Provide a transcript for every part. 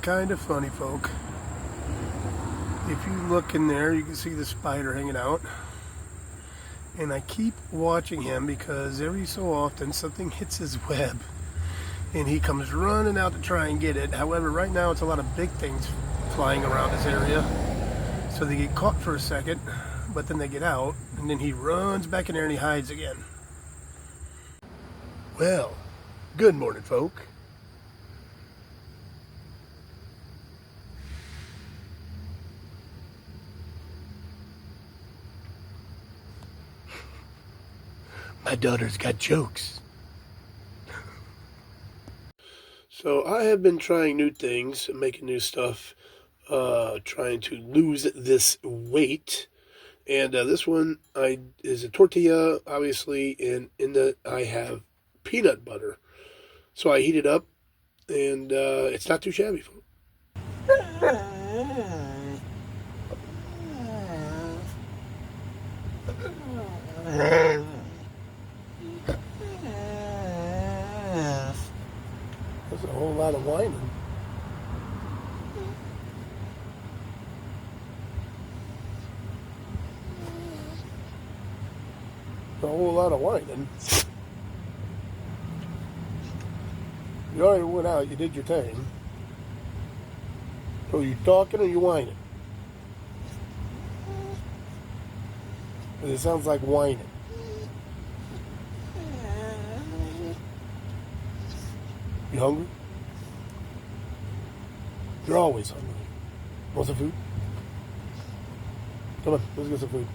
kind of funny, folk. If you look in there, you can see the spider hanging out. And I keep watching him because every so often something hits his web and he comes running out to try and get it. However, right now it's a lot of big things flying around this area. So they get caught for a second, but then they get out, and then he runs back in there and he hides again. Well, good morning, folk. My daughter's got jokes. So I have been trying new things, making new stuff, trying to lose this weight. And this one is a tortilla, obviously, and in that I have peanut butter. So I heat it up, and it's not too shabby. There's a whole lot of whining. A whole lot of whining. You already went out, you did your thing. So you talking or you whining? It sounds like whining. You hungry? You're always hungry. Want some food? Come on, let's get some food.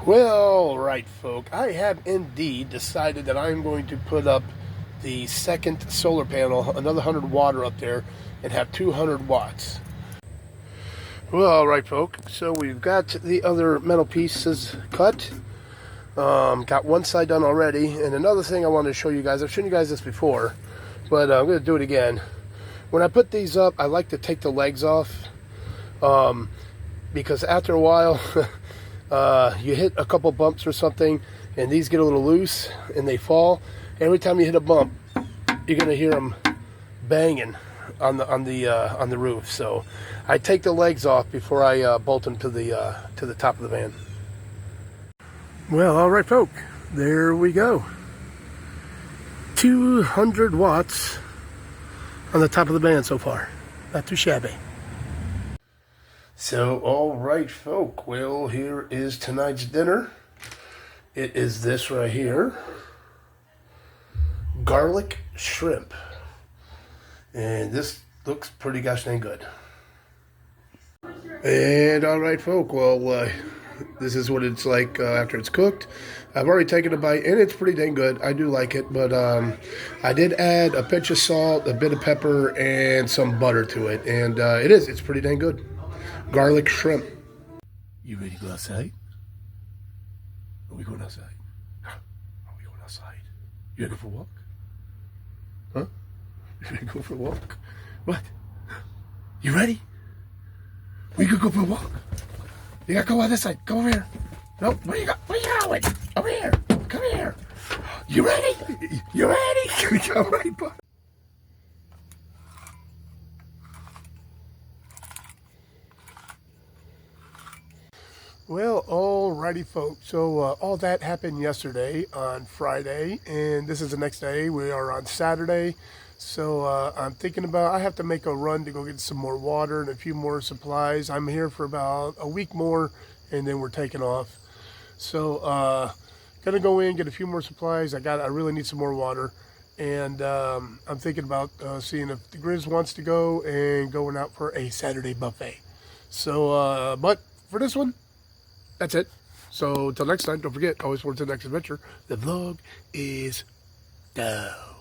Well, right, folk. I have indeed decided that I'm going to put up the second solar panel, another 100 watt up there, and have 200 watts. Well, all right, folk. So we've got the other metal pieces cut. Got one side done already, and another thing I wanted to show you guys. I've shown you guys this before, but I'm going to do it again. When I put these up, I like to take the legs off, because after a while, you hit a couple bumps or something, and these get a little loose, and they fall. Every time you hit a bump, you're going to hear them banging on the roof. So I take the legs off before I bolt them to the top of the van. Well, all right, folk, there we go. 200 watts on the top of the band so far. Not too shabby. So, all right, folk, well, here is tonight's dinner. It is this right here. Garlic shrimp. And this looks pretty gosh dang good. And, all right, folk, well, this is what it's like after it's cooked. I've already taken a bite, and it's pretty dang good. I do like it, but I did add a pinch of salt, a bit of pepper, and some butter to it. And it's pretty dang good. Garlic shrimp. You ready to go outside? Are we going outside? Are we going outside? You ready to go for a walk? Huh? You ready to go for a walk? What? You ready? We could go for a walk. You gotta go on this side. Come over here. No, where you going? Over here. Come here. You ready? You ready? All right, bud. Well, alrighty, folks. So all that happened yesterday on Friday, and this is the next day. We are on Saturday. So I'm thinking about, I have to make a run to go get some more water and a few more supplies. I'm here for about a week more, and then we're taking off. So gonna go in, get a few more supplies. I really need some more water. And I'm thinking about seeing if the Grizz wants to go and going out for a Saturday buffet. So, but for this one, that's it. So until next time, don't forget, always forward to the next adventure. The vlog is down.